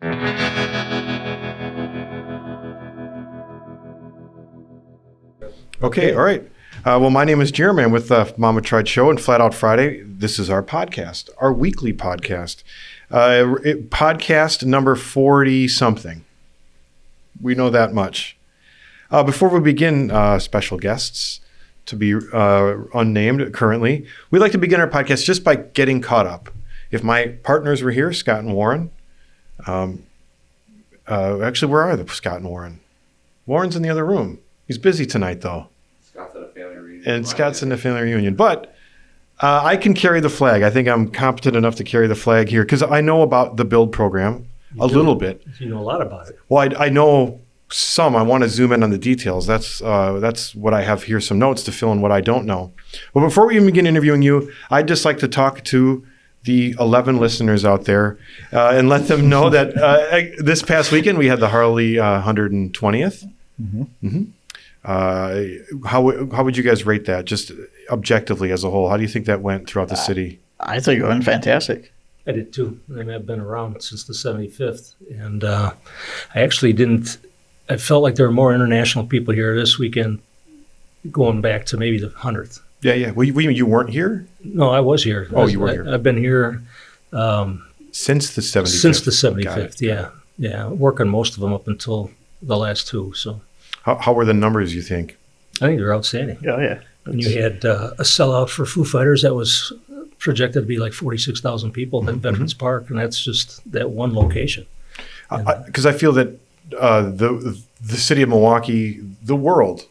Okay, all right. Well, my name is Jeremy. I'm with the Mama Tried Show and Flat Out Friday. This is our podcast, our weekly podcast. Podcast number 40-something. We know that much. Before we begin, special guests to be unnamed currently, we like to begin our podcast just by getting caught up. If my partners were here, Scott and Warren. Actually, where are they, Scott and Warren? Warren's in the other room. He's busy tonight, though. Scott's at a family reunion. And Scott's in the family reunion. But I can carry the flag. I think I'm competent enough to carry the flag here because I know about the Build program little bit. You know a lot about it. Well, I know some. I want to zoom in on the details. That's what I have here, some notes to fill in what I don't know. But before we even begin interviewing you, I'd just like to talk to the 11 listeners out there and let them know that this past weekend we had the Harley 120th. Mm-hmm. Mm-hmm. How would you guys rate that, just objectively as a whole? How do you think that went throughout the city? I think it went fantastic. I did too. I mean, I've been around since the 75th, and I actually didn't. I felt like there were more international people here this weekend, going back to maybe the 100th. Yeah. Well, you weren't here? No, I was here. Oh, you were here. I've been here since the 75th. Since the 75th, yeah. Working most of them up until the last two. So. How were the numbers, you think? I think they're outstanding. Oh, yeah. And you had a sellout for Foo Fighters that was projected to be like 46,000 people at Veterans Park, and that's just that one location. Because I feel that the city of Milwaukee, the world,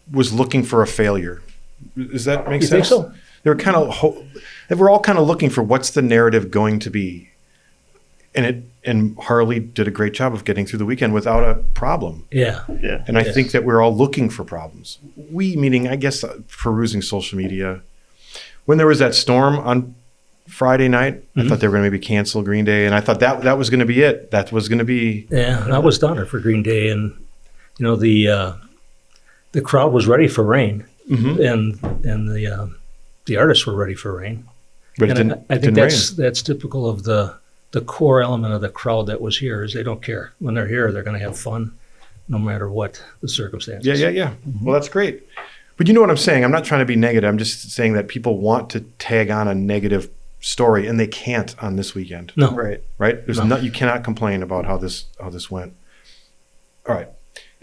was looking for a failure. Does that make sense? You think so? They were all kind of looking for what's the narrative going to be, and Harley did a great job of getting through the weekend without a problem. Yeah. And I think that we're all looking for problems. We, meaning, I guess, perusing social media. When there was that storm on Friday night, I thought they were going to maybe cancel Green Day, and I thought that was going to be it. That was going to be... Yeah, I was down there for Green Day, and, you know, the crowd was ready for rain, and the artists were ready for rain. But and I think that's typical of the core element of the crowd that was here is they don't care. When they're here, they're going to have fun no matter what the circumstances. Yeah. Mm-hmm. Well, that's great. But you know what I'm saying? I'm not trying to be negative. I'm just saying that people want to tag on a negative story, and they can't on this weekend. No. Right? There's you cannot complain about how this went. All right.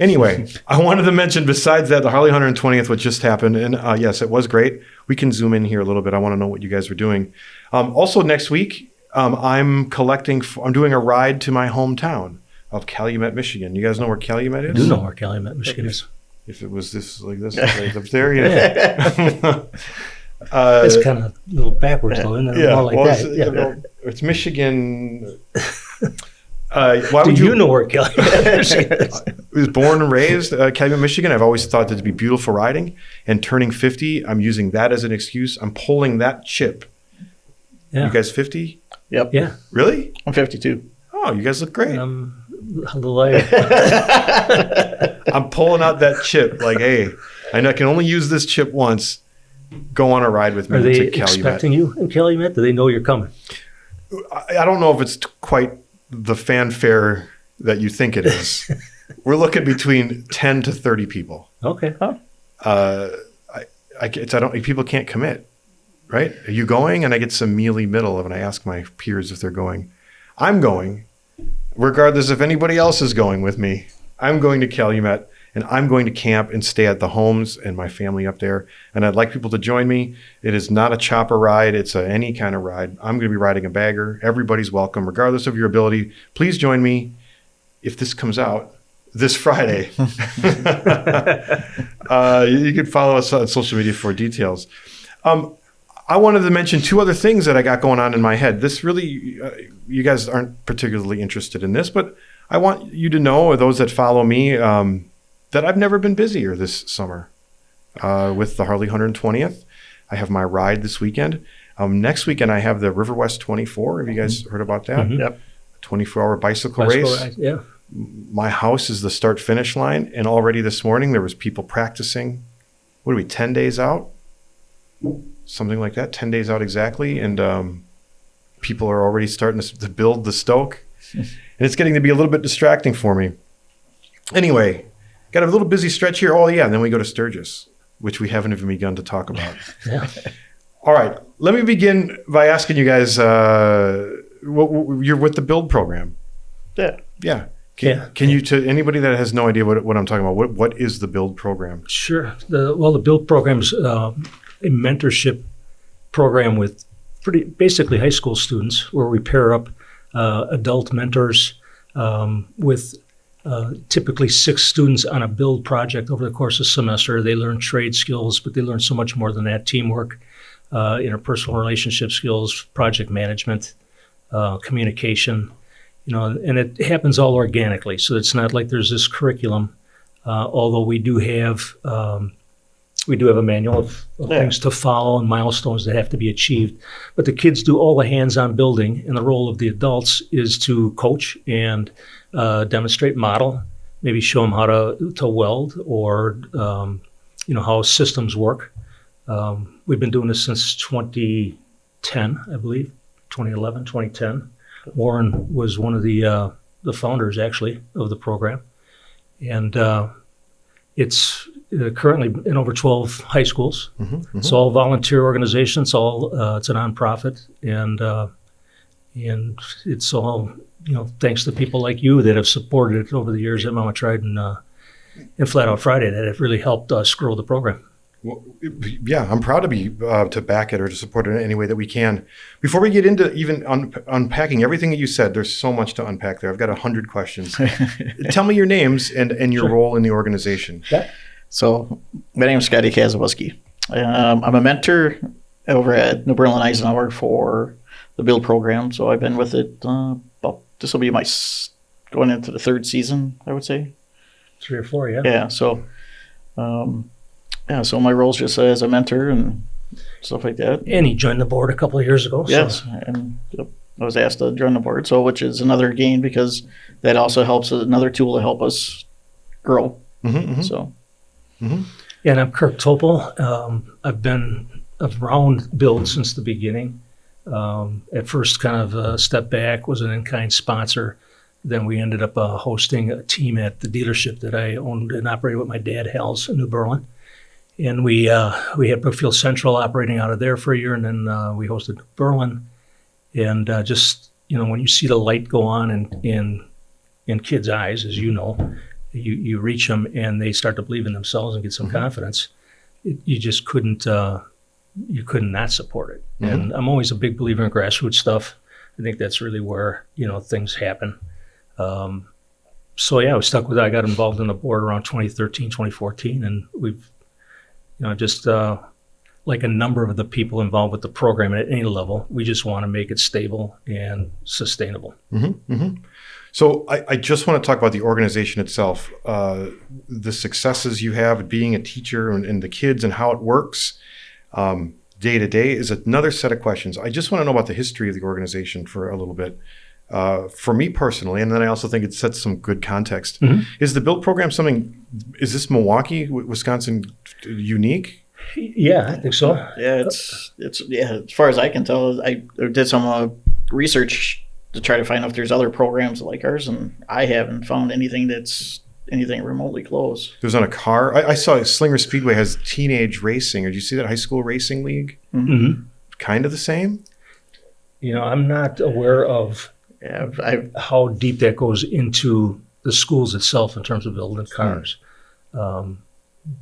Anyway, I wanted to mention, besides that, the Harley 120th, what just happened, and yes, it was great. We can zoom in here a little bit. I want to know what you guys were doing. Also, next week, I'm doing a ride to my hometown of Calumet, Michigan. You guys know where Calumet is? I do know where Calumet, Michigan is. If it was this like this right up there, you know. It's kind of a little backwards though, isn't it? Yeah, More like that. It's Michigan. Do you know where Calumet, Michigan is? I was born and raised Calumet, Michigan. I've always thought that to be beautiful riding, and turning 50, I'm using that as an excuse. I'm pulling that chip. Yeah. You guys 50? Yep. Yeah. Really? I'm 52. Oh, you guys look great. A little lighter. I'm pulling out that chip like, hey, I know I can only use this chip once. Go on a ride with me to Calumet. Are they expecting you in Calumet? Do they know you're coming? I don't know if it's quite the fanfare that you think it is. We're looking between 10 to 30 people. Okay. People can't commit. Right? Are you going? And I get some mealy middle when I ask my peers if they're going. I'm going, regardless if anybody else is going with me. I'm going to Calumet, and I'm going to camp and stay at the homes and my family up there. And I'd like people to join me. It is not a chopper ride. It's any kind of ride. I'm going to be riding a bagger. Everybody's welcome, regardless of your ability. Please join me if this comes out this Friday. You can follow us on social media for details. I wanted to mention two other things that I got going on in my head. This really, you guys aren't particularly interested in this, but I want you to know, or those that follow me, that I've never been busier this summer with the Harley 120th. I have my ride this weekend. Next weekend, I have the River West 24. Have you guys heard about that? Mm-hmm. Yep. 24-hour bicycle race. Ride, yeah. My house is the start-finish line, and already this morning there was people practicing. What are we, 10 days out? Something like that, 10 days out exactly. And people are already starting to build the stoke. and it's getting to be a little bit distracting for me. Anyway, got a little busy stretch here. Oh yeah, and then we go to Sturgis, which we haven't even begun to talk about. Yeah. All right, let me begin by asking you guys, you're with the Build program. Yeah. Yeah. Yeah. Can you, to anybody that has no idea what I'm talking about, what is the Build program? Sure. The Build program is a mentorship program with basically high school students, where we pair up adult mentors with typically 6 students on a build project over the course of the semester. They learn trade skills, but they learn so much more than that: teamwork, interpersonal relationship skills, project management, communication. And it happens all organically. So it's not like there's this curriculum, although we do have a manual of things to follow and milestones that have to be achieved. But the kids do all the hands-on building, and the role of the adults is to coach and demonstrate, model, maybe show them how to weld, or how systems work. We've been doing this since 2010, I believe, 2011, 2010. Warren was one of the founders, actually, of the program. And it's currently in over 12 high schools. It's all volunteer organizations. It's a nonprofit, and it's all thanks to people like you that have supported it over the years at Mama Tried and Flat Out Friday, that have really helped us grow the program. Well, yeah, I'm proud to be to back it or to support it in any way that we can. Before we get into even unpacking everything that you said, there's so much to unpack there. I've got 100 questions. Tell me your names and your role in the organization. Yeah. So my name is Scotty Kazawiski. I'm a mentor over at New Berlin Eisenhower for the Build program. So I've been with it this will be going into the 3rd season, I would say. 3 or 4, yeah. Yeah. So so my role's just as a mentor and stuff like that. And he joined the board a couple of years ago. Yes, and I was asked to join the board, which is another gain, because that also helps, another tool to help us grow. So. Yeah, and I'm Kirk Topol. I've been around Build since the beginning. At first, kind of a step back, was an in-kind sponsor. Then we ended up hosting a team at the dealership that I owned and operated with my dad, Hal's, in New Berlin. And we had Brookfield Central operating out of there for a year, and then we hosted New Berlin. And just, when you see the light go on in kids' eyes, as you know, you reach them and they start to believe in themselves and get some confidence. You just couldn't not support it. And I'm always a big believer in grassroots stuff. I think that's really where things happen. So yeah, I was stuck with it. I got involved in the board around 2013, 2014, and we've just like a number of the people involved with the program at any level, we just want to make it stable and sustainable. So I just want to talk about the organization itself, the successes you have being a teacher and the kids and how it works day to day is another set of questions. I just want to know about the history of the organization for a little bit. For me personally, and then I also think it sets some good context. Is the Build program is this Milwaukee, Wisconsin unique? Yeah, I think so. Yeah, it's as far as I can tell, I did some research to try to find out if there's other programs like ours, and I haven't found anything that's anything remotely close. There's on a car. I saw Slinger Speedway has teenage racing. Did you see that high school racing league? Kind of the same? I'm not aware of how deep that goes into the schools itself in terms of building cars.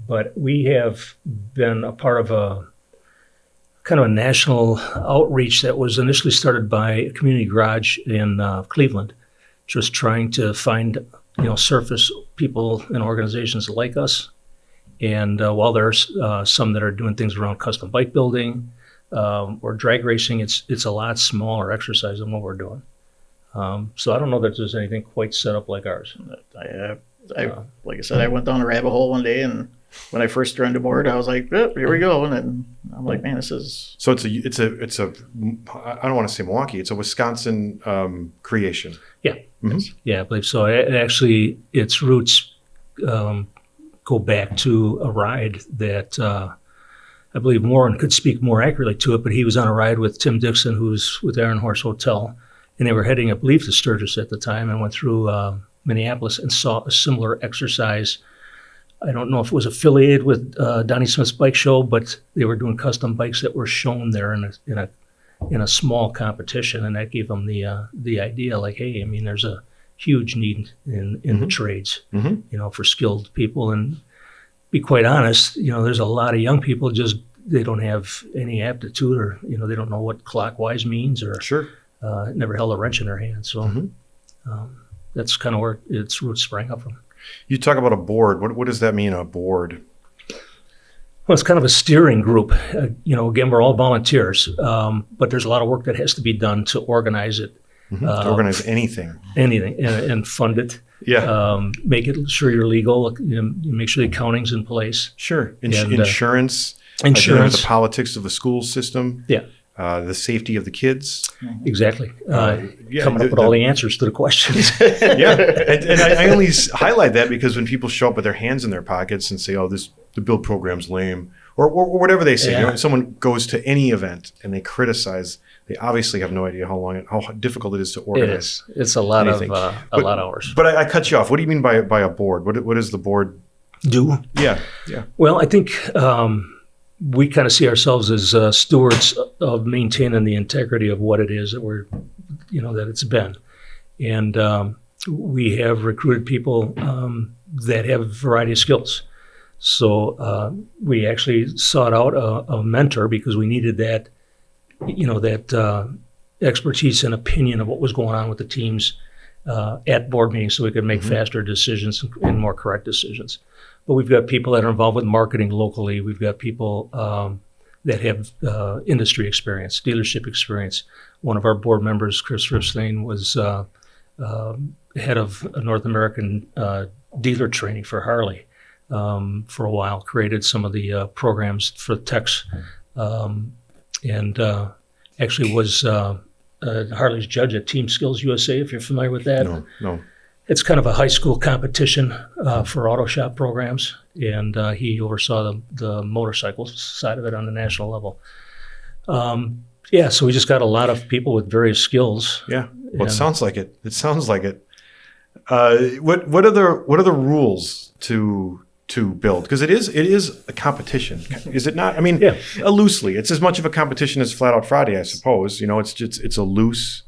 But we have been a part of a kind of a national outreach that was initially started by a community garage in Cleveland, just trying to find, surface people and organizations like us. And while there's some that are doing things around custom bike building or drag racing, it's a lot smaller exercise than what we're doing. So I don't know that there's anything quite set up like ours. Like I said, I went down a rabbit hole one day, and when I first joined the board, I was like, here we go. And then I'm like, man, this is... So it's a I don't want to say Milwaukee, it's a Wisconsin creation. Yeah. Yeah, I believe so. Actually, its roots go back to a ride that I believe Warren could speak more accurately to it, but he was on a ride with Tim Dixon, who's with Aaron Horse Hotel. and they were heading, I believe, to Sturgis at the time, and went through Minneapolis and saw a similar exercise. I don't know if it was affiliated with Donnie Smith's bike show, but they were doing custom bikes that were shown there in a small competition, and that gave them the idea, like, hey, I mean, there's a huge need in the trades, for skilled people. And be quite honest, there's a lot of young people they don't have any aptitude, or they don't know what clockwise means, or never held a wrench in their hand. So that's kind of where its roots sprang up from. You talk about a board. What does that mean, a board? Well, it's kind of a steering group. Again, we're all volunteers, but there's a lot of work that has to be done to organize it. To organize anything, and fund it. Yeah. Make it sure you're legal. Make sure the accounting's in place. Sure. Insurance. The politics of the school system. Yeah. The safety of the kids. Exactly. Coming up with all the answers to the questions. Yeah. And I only highlight that because when people show up with their hands in their pockets and say, oh, the Build program's lame, or whatever they say, someone goes to any event and they criticize, they obviously have no idea how difficult it is to organize. It is. It's a lot of hours. But I cut you off. What do you mean by a board? What does the board do? Yeah. Well, I think we kind of see ourselves as stewards of maintaining the integrity of what it is that that it's been. And we have recruited people that have a variety of skills. So we actually sought out a mentor because we needed that, that expertise and opinion of what was going on with the teams at board meetings, so we could make faster decisions and more correct decisions. But we've got people that are involved with marketing locally. We've got people that have industry experience, dealership experience. One of our board members, Chris Ripstein, was head of North American dealer training for Harley for a while, created some of the programs for techs, and actually was Harley's judge at Team Skills USA, if you're familiar with that. No. It's kind of a high school competition for auto shop programs, and he oversaw the motorcycle side of it on the national level. So we just got a lot of people with various skills. Yeah, well, it sounds like it. It sounds like it. What are the rules to build? Because it is a competition, is it not? I mean, loosely, it's as much of a competition as Flat Out Friday, I suppose. It's a loosely,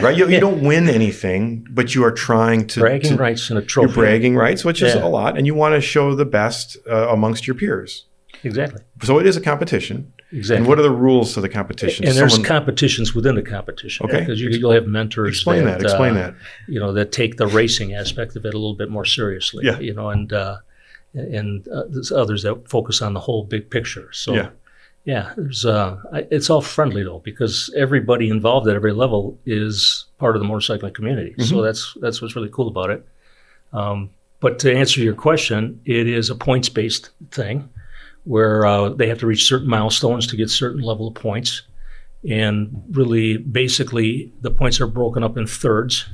right? You don't win anything, but you are trying to bragging rights and a trophy. Your bragging rights, which is a lot, and you want to show the best amongst your peers. Exactly. So it is a competition. Exactly. And what are the rules to the competition? And there's competitions within the competition. Okay. Because you'll have mentors. Explain that. That take the racing aspect of it a little bit more seriously. Yeah. And there's others that focus on the whole big picture. So. Yeah, there's it's all friendly though, because everybody involved at every level is part of the motorcycling community. So that's what's really cool about it. But to answer your question, it is a points-based thing where they have to reach certain milestones to get certain level of points. And really, basically, the points are broken up in thirds,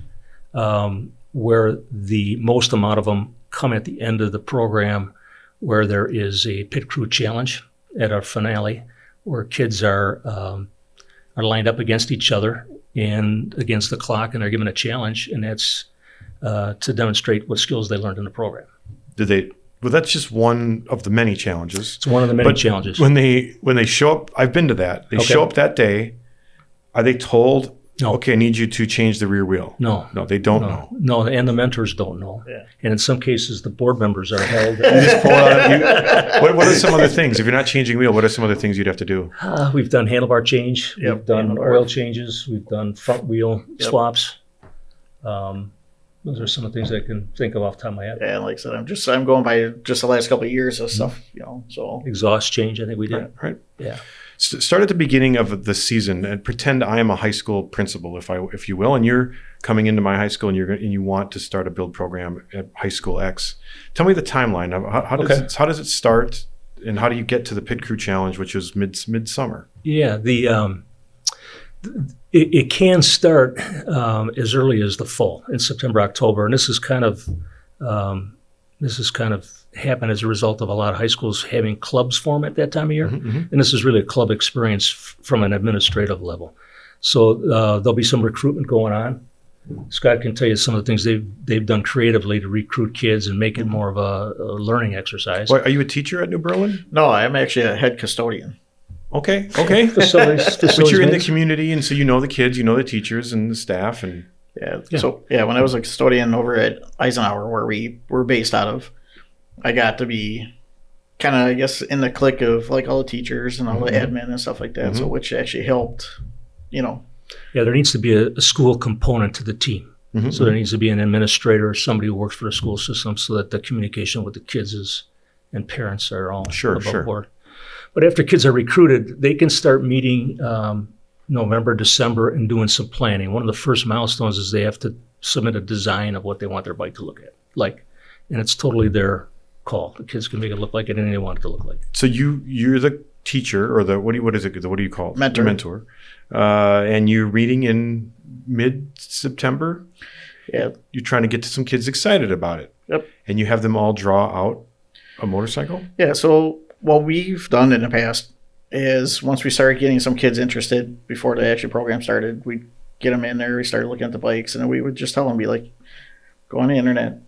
where the most amount of them come at the end of the program, where there is a pit crew challenge at our finale, where kids are lined up against each other and against the clock, and they're given a challenge, and that's to demonstrate what skills they learned in the program. Well, that's just one of the many challenges. It's one of the many challenges. When they show up, I've been to that. They show up that day. Are they told, no, okay, I need you to change the rear wheel? No, they don't know. No, and the mentors don't know. Yeah. And in some cases, the board members are held. You just pull out. What are some other things? If you're not changing wheel, what are some other things you'd have to do? We've done handlebar change. Yep. We've done oil changes. We've done front wheel swaps. Those are some of the things I can think of off the top of my head. Yeah, like I said, I'm going by just the last couple of years of stuff, so. Exhaust change, I think we did. Right. Yeah. Start at the beginning of the season and pretend I am a high school principal, if you will, and you're coming into my high school and you want to start a Build program at high school X. Tell me the timeline. How does it start, and how do you get to the Pit Crew Challenge, which is midsummer? Yeah, it can start as early as the fall, in September, October, and this is kind of happened as a result of a lot of high schools having clubs form at that time of year. And this is really a club experience from an administrative level. So there'll be some recruitment going on. Scott can tell you some of the things they've done creatively to recruit kids and make it more of a learning exercise. Well, are you a teacher at New Berlin? No, I'm actually a head custodian. Okay. Facilities But you're in the maintenance. community, and so you know the kids, you know the teachers and the staff, and Yeah. Yeah. So when I was a custodian over at Eisenhower, where we were based out of, I got to be kind of, I guess, in the clique of like all the teachers and all the admin and stuff like that. So which actually helped, Yeah, there needs to be a school component to the team. So there needs to be an administrator, somebody who works for the school system, so that the communication with the kids and parents are all above board. But after kids are recruited, they can start meeting November, December, and doing some planning. One of the first milestones is they have to submit a design of what they want their bike to look like, and it's totally their call. The kids can make it look like anything they want it to look like. so you're the teacher, or the what do you call it? Mentor. The mentor, and you're meeting in mid-September. Yeah. You're trying to get some kids excited about it. Yep. And you have them all draw out a motorcycle. Yeah. So what we've done in the past is once we started getting some kids interested before the actual program started, we'd get them in there. We started looking at the bikes, and then we would just tell them, be like, go on the internet,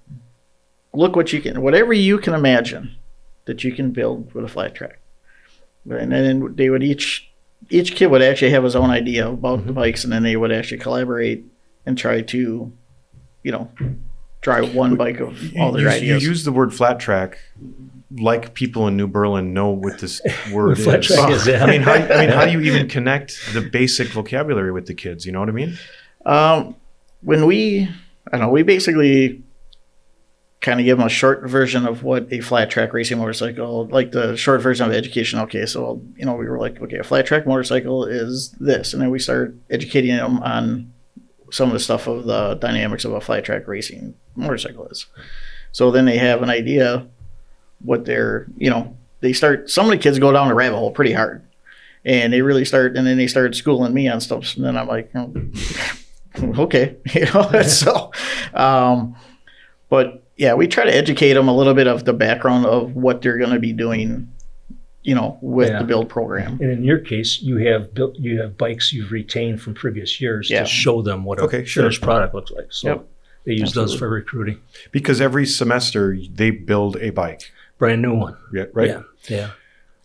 look whatever you can imagine that you can build with a flat track. And then they would each kid would actually have his own idea about the bikes, and then they would actually collaborate and try to, try one bike of all their ideas. You use the word flat track like people in New Berlin know what this word is. Flat track is, yeah. I mean, how do you even connect the basic vocabulary with the kids? You know what I mean? When we basically kind of give them a short version of what a flat track racing motorcycle, like the short version of education. Okay, so we were like, okay, a flat track motorcycle is this, and then we started educating them on some of the stuff of the dynamics of a flat track racing motorcycle is. So then they have an idea what they're, they start. Some of the kids go down the rabbit hole pretty hard, and they really start, and then they started schooling me on stuff, and then I'm like, okay, so, but. Yeah, we try to educate them a little bit of the background of what they're going to be doing, with the build program. And in your case, you have bikes you've retained from previous years to show them what a finished product looks like. So they use those for recruiting. Because every semester they build a bike. Brand new one. Yeah, right? Yeah.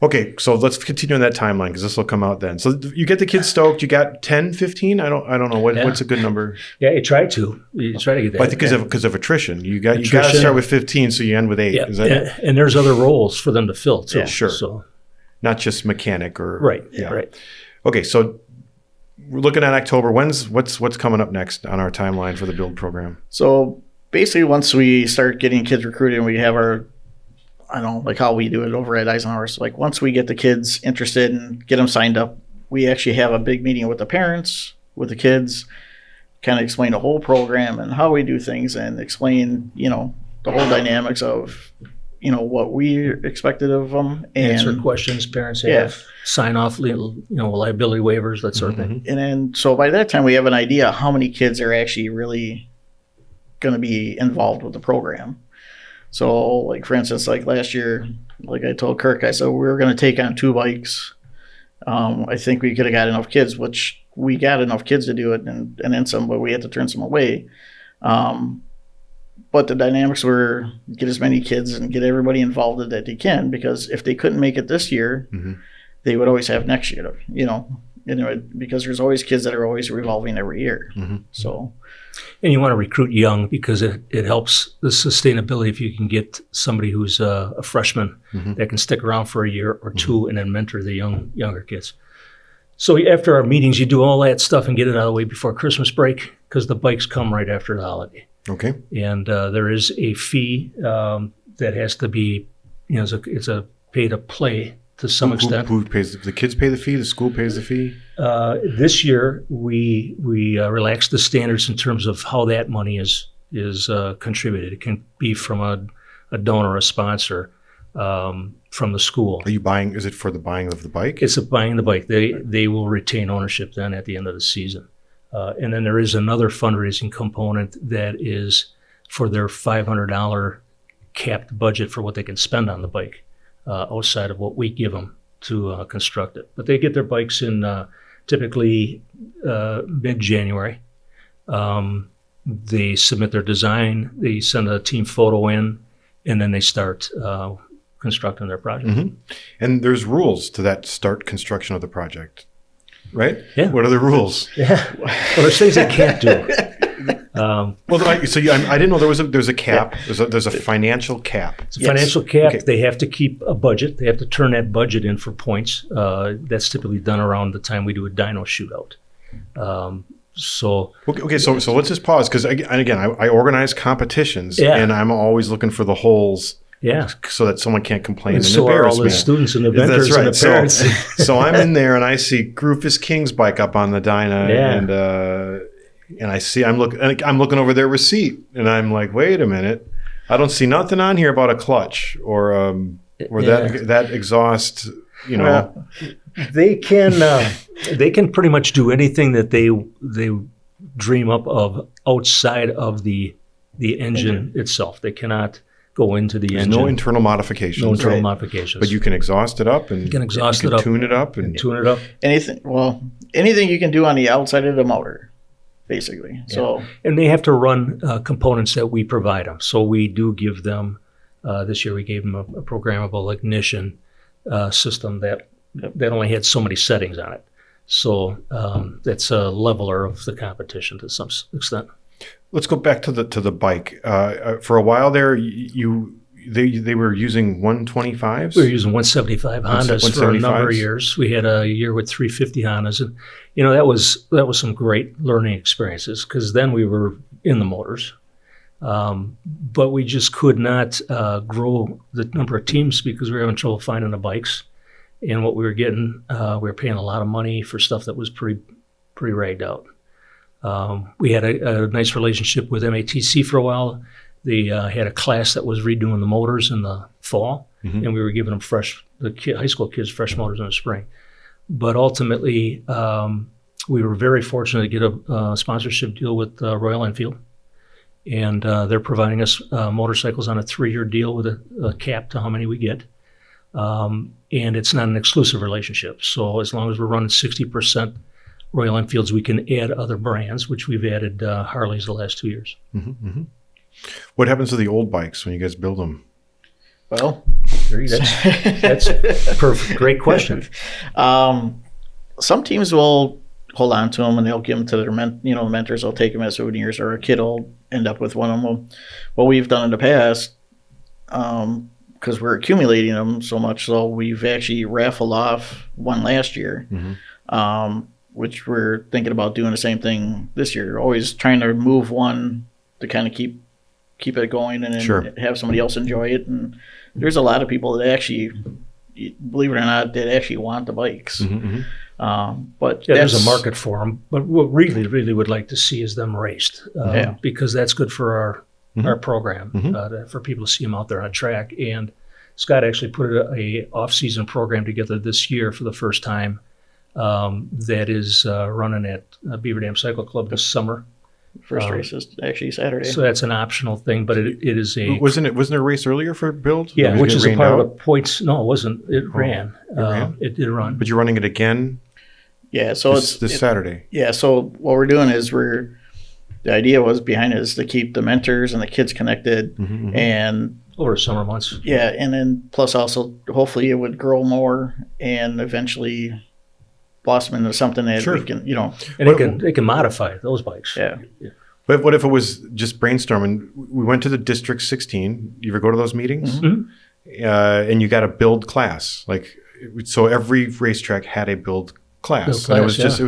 Okay, so let's continue on that timeline because this will come out then. So you get the kids stoked. You got 10, 15? I don't know. What's a good number? Yeah, you try to get that. I think because of attrition. You got to start with 15, so you end with 8. Yeah. Is that it? And there's other roles for them to fill too. Yeah, sure. So not just mechanic or right. Okay, so we're looking at October. What's coming up next on our timeline for the build program? So basically, once we start getting kids recruited, and we have our, like how we do it over at Eisenhower. So like once we get the kids interested and get them signed up, we actually have a big meeting with the parents, with the kids, kind of explain the whole program and how we do things, and explain, the whole dynamics of, what we expected of them. And answer questions parents have, sign off, liability waivers, that sort of thing. And then, so by that time, we have an idea how many kids are actually really going to be involved with the program. So, like, for instance, like last year, like I told Kirk, I said, we were going to take on 2 bikes. I think we could have got enough kids, which we got enough kids to do it, and then some, but we had to turn some away. But the dynamics were get as many kids and get everybody involved that they can, because if they couldn't make it this year, they would always have next year, because there's always kids that are always revolving every year. So. And you want to recruit young because it helps the sustainability if you can get somebody who's a freshman that can stick around for a year or 2 and then mentor the younger kids. So after our meetings, you do all that stuff and get it out of the way before Christmas break, because the bikes come right after the holiday. Okay. And there is a fee that has to be, it's a pay to play to some extent. Who pays? The kids pay the fee? The school pays the fee? This year, we relaxed the standards in terms of how that money is contributed. It can be from a donor, a sponsor, from the school. Are you buying? Is it for the buying of the bike? It's buying the bike. They will retain ownership then at the end of the season. And then there is another fundraising component that is for their $500 capped budget for what they can spend on the bike, outside of what we give them to construct it. But they get their bikes in typically mid-January. They submit their design, they send a team photo in, and then they start constructing their project. Mm-hmm. And there's rules to that start construction of the project, right? Yeah. What are the rules? Yeah. Well, there's things they can't do. I didn't know there's a cap. There's a financial cap. It's a financial cap. Okay. They have to keep a budget. They have to turn that budget in for points. That's typically done around the time we do a dyno shootout. So let's just pause because I organize competitions, Yeah. and I'm always looking for the holes. yeah, So that someone can't complain and and so are embarrass all me. the students and the vendors That's right. and the parents. So I'm in there and I see Rufus King's bike up on the dyna, Yeah. and I see I'm looking over their receipt, and I'm like, wait a minute, I don't see nothing on here about a clutch or that exhaust. You know, They can pretty much do anything that they dream up of outside of the engine itself. They cannot go into the there's engine. no internal modifications. No internal Right. modifications. But you can exhaust it up and You can exhaust you it can up. tune it up and tune it up. Anything you can do on the outside of the motor, basically. So And they have to run components that we provide them. So we do give them, this year we gave them a programmable ignition system that only had so many settings on it. So that's a leveler of the competition to some extent. let's go back to the bike. For a while there, they were using 125s. We were using 175 Hondas for a number of 175s? years. We had a year with 350 Hondas, and that was some great learning experiences because then we were in the motors, but we just could not grow the number of teams because we were having trouble finding the bikes, and what we were getting, we were paying a lot of money for stuff that was pretty ragged out. We had a nice relationship with MATC for a while. They had a class that was redoing the motors in the fall, and we were giving them high school kids fresh motors in the spring. But ultimately, we were very fortunate to get a sponsorship deal with Royal Enfield, and they're providing us motorcycles on a 3-year deal with a cap to how many we get. And it's not an exclusive relationship. So as long as we're running 60% Royal Enfields, we can add other brands, which we've added Harleys the last 2 years. What happens to the old bikes when you guys build them? well, That's perfect. Great question. some teams will hold on to them and they'll give them to their mentors. They'll take them as souvenirs, or a kid will end up with one of them. What we've done in the past, because we're accumulating them so much, so we've actually raffled off one last year, which we're thinking about doing the same thing this year. Always trying to move one to kind of keep it going and then Sure. have somebody else enjoy it. And there's a lot of people that actually, believe it or not, that actually want the bikes. But Yeah, there's a market for them. But what really, really would like to see is them raced, Yeah. because that's good for our program, for people to see them out there on track. And Scott actually put a off-season program together this year for the first time that is running at Beaver Dam Cycle Club this summer. First race is actually Saturday. So that's an optional thing, but it is a Wasn't there a race earlier for Build? yeah, Did which it is a rain part out? of the points. No, it wasn't. It ran. ran? It did run. But you're running it again Yeah, so this Saturday. Yeah, so what we're doing is the idea was behind it is to keep the mentors and the kids connected, and Over the summer months. yeah, and then plus also hopefully it would grow more and eventually blossom into something that Sure. we can, And they can modify those bikes. yeah. But what if it was just brainstorming? We went to the District 16. You ever go to those meetings? And you got a build class. So every racetrack had a build class. And it was just,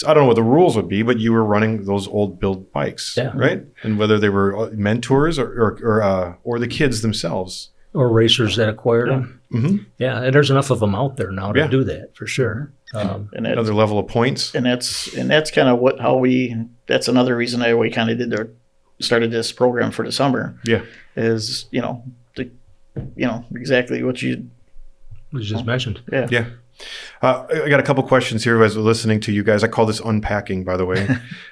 I don't know what the rules would be, but you were running those old build bikes, right? And whether they were mentors or the kids themselves. Or racers that acquired them. Yeah, and there's enough of them out there now to do that for sure. And Another level of points. and that's kind of that's another reason we kind of started this program for the summer. Yeah. Is exactly what you just mentioned. Yeah. I got a couple questions here as we're listening to you guys. I call this unpacking, by the way.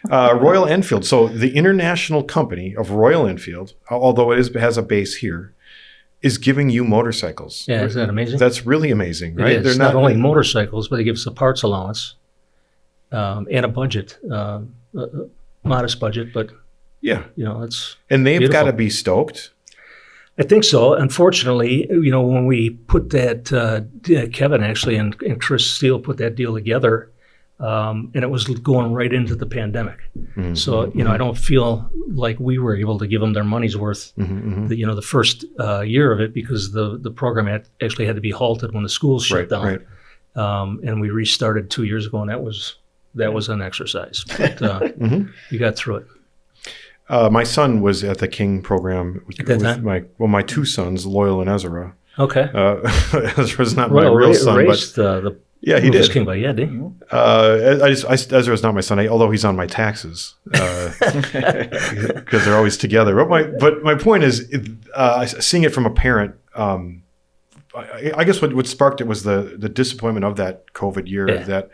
Royal Enfield. So the international company of Royal Enfield, although it has a base here, is giving you motorcycles. Yeah, isn't that amazing? That's really amazing, right? It is. Not only motorcycles, but they give us a parts allowance. and a budget, a modest budget, but Yeah. it's And they've beautiful. got to be stoked. I think so. Unfortunately, when we put that, Kevin actually and Chris Steele put that deal together, and it was going right into the pandemic. So, I don't feel like we were able to give them their money's worth, the first year of it, because the program actually had to be halted when the schools shut down. Right. And we restarted 2 years ago, and that was an exercise. But we got through it. My son was at the King program At that with time? my two sons, Loyal and Ezra. Okay. Ezra's not my real son, raced, but the yeah, he Rufus did. King bike. Yeah, did he? Ezra's not my son, although he's on my taxes because they're always together. But my point is, seeing it from a parent. I guess what sparked it was the disappointment of that COVID year. That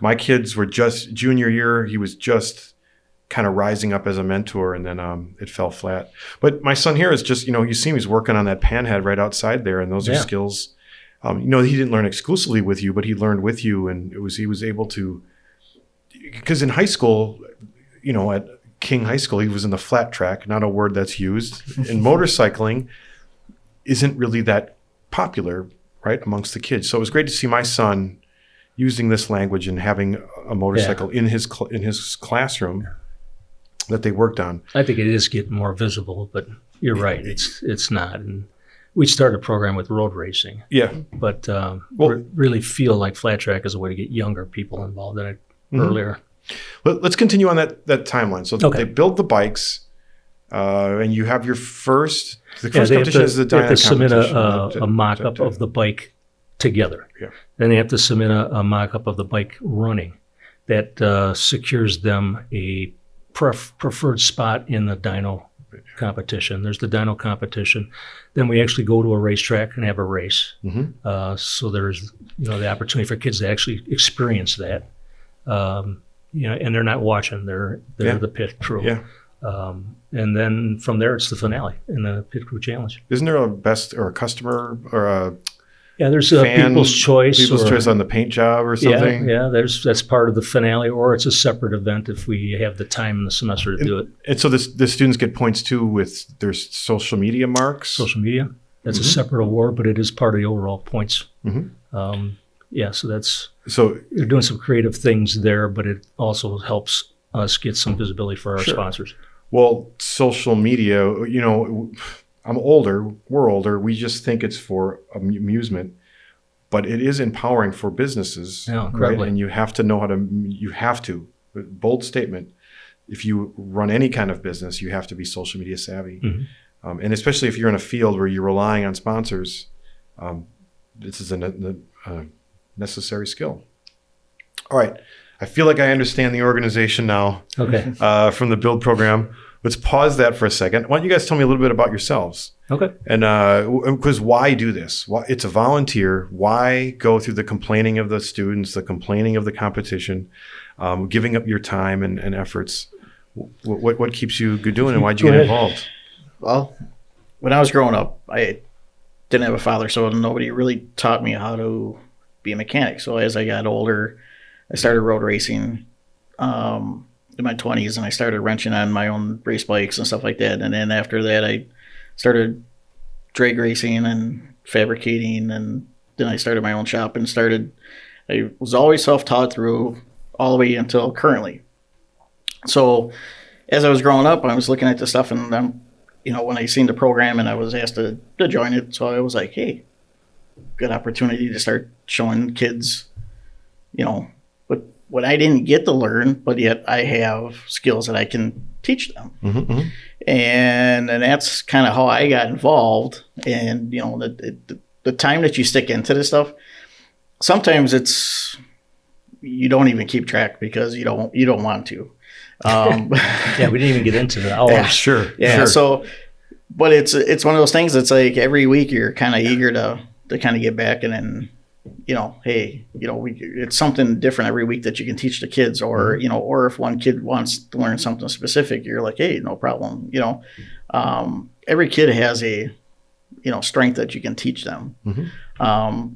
my kids were just junior year. He was just kind of rising up as a mentor, and then it fell flat. But my son here is just, you see him, he's working on that panhead right outside there, and those are skills. He didn't learn exclusively with you, but he learned with you, and he was able to, because in high school, at King High School, he was in the flat track, not a word that's used. And motorcycling isn't really that popular, right, amongst the kids. So it was great to see my son using this language and having a motorcycle in his classroom that they worked on. I think it is getting more visible, but you're right. It's not. And we started a program with road racing. Yeah. But really feel like flat track is a way to get younger people involved in it earlier. Let's continue on that timeline. So they build the bikes, and you have your first. The first competition is the they have to Diana submit competition. a mock-up of the bike together. Yeah. Then they have to submit a mock-up of the bike running that secures them a preferred spot in the dyno competition. There's the dyno competition. Then we actually go to a racetrack and have a race. So there's the opportunity for kids to actually experience that. And they're not watching. They're the pit crew. Yeah. And then from there, it's the finale in the Pit Crew Challenge. Isn't there a best or a customer or a there's a fan, people's choice. People's choice on the paint job or something? Yeah, that's part of the finale, or it's a separate event if we have the time in the semester to do it. And so the students get points too with their social media marks? Social media, that's a separate award, but it is part of the overall points. So you're doing some creative things there, but it also helps us get some visibility for our sponsors. Well, social media, I'm older, we're older, we just think it's for amusement, but it is empowering for businesses. Yeah, incredibly. Right? And you have to know bold statement, if you run any kind of business, you have to be social media savvy. And especially if you're in a field where you're relying on sponsors, this is a necessary skill. All right. I feel like I understand the organization now. Okay. From the Build program. Let's pause that for a second. Why don't you guys tell me a little bit about yourselves? Okay. And because why do this? Why, it's a volunteer. Why go through the complaining of the students, the complaining of the competition, giving up your time and efforts? What keeps you doing, and why'd you get involved? Well, when I was growing up, I didn't have a father, so nobody really taught me how to be a mechanic. So as I got older, I started road racing in my 20s, and I started wrenching on my own race bikes and stuff like that. And then after that, I started drag racing and fabricating, and then I started my own shop and I was always self-taught through all the way until currently. So as I was growing up, I was looking at this stuff, and when I seen the program and I was asked to join it, so I was like, hey, good opportunity to start showing kids, what I didn't get to learn, but yet I have skills that I can teach them. And that's kind of how I got involved. And, the time that you stick into this stuff, sometimes you don't even keep track because you don't want to. We didn't even get into the hours. Yeah, Sure. So, but it's one of those things that's like every week you're kind of eager to kind of get back, and then, it's something different every week that you can teach the kids, or, or if one kid wants to learn something specific, you're like, hey, no problem. Every kid has a, strength that you can teach them.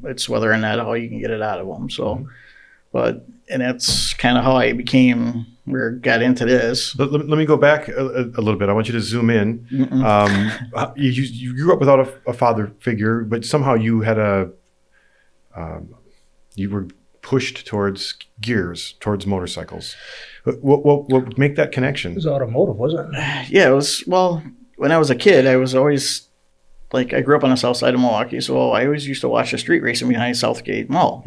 It's whether or not how you can get it out of them. So, but that's kind of how I got into this. Let me go back a little bit. I want you to zoom in. You grew up without a father figure, but somehow you had you were pushed towards gears, towards motorcycles. What make that connection? It was automotive, wasn't it? Yeah, it was. Well, when I was a kid, I was always I grew up on the south side of Milwaukee, so I always used to watch the street racing behind Southgate Mall.